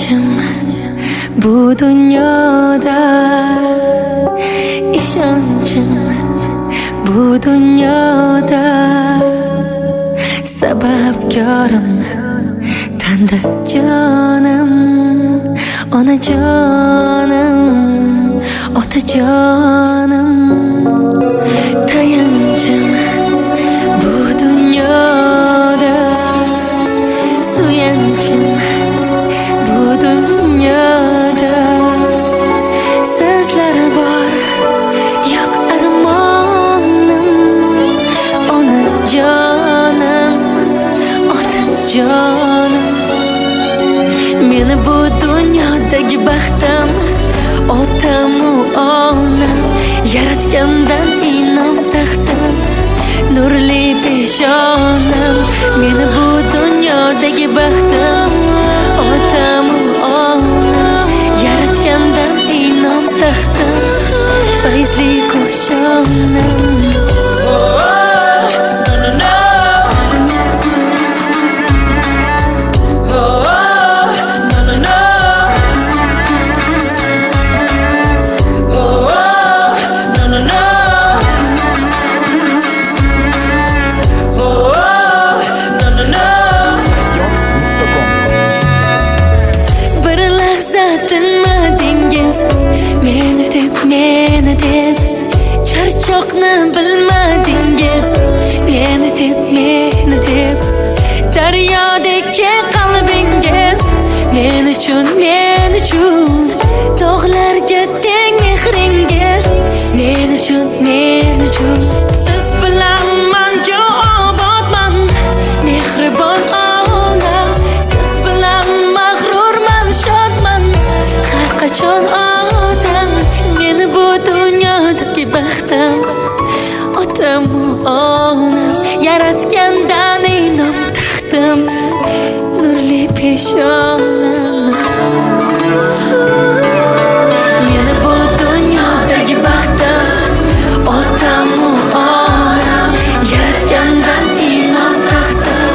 tayanchim bu dunyoda, ishonchim bu dunyoda, sababkorim tanda jonim, onajonim, otajonim. Tayanchim bu dunyoda, suyanchim bu dunyoda, sizlar bor yo'q armonim, onajonim, otajonim. Meni bu dunyodagi baxtim otamu onam yaratgandan inom taxtim, nurli peshonam. Meni bu dunyodagi baxtim otamu onam yaratgandan inom taxtim, fayzli qo'shonam. Meni deb charchoqni bilmadingiz, meni deb daryodek qalbingiz, men uchun dog'larga teng mehringiz, men uchun siz bilan mangu obodman, mehribon onam, siz bilan mag'rurman, shodman, har qachon odam. Meni bu dunyodagi baxtim otamu onam yaratgandan inom taxtim, nurli peshonam. Meni bu dunyodagi baxtim otamu onam yaratgandan inom taxtim,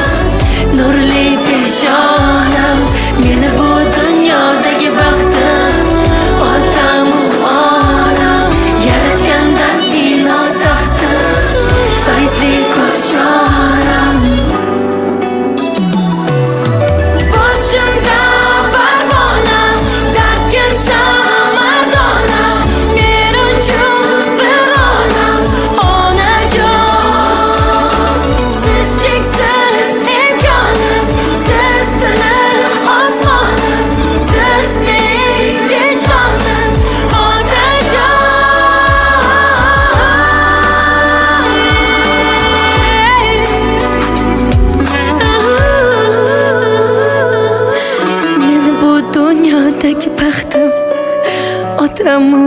nurli peshonam. Meni bu dunyodagi baxtim otamu onam yaratgandan inom taxtim, fayzli qo'shonam. Boshimda parvona, dard kelsa mardona, men uchun bir olam onajon. Siz cheksiz imkonim, siz tinim osmonim, siz mening vijonim, otajon. Meni bu dunyodagi baxtim otamu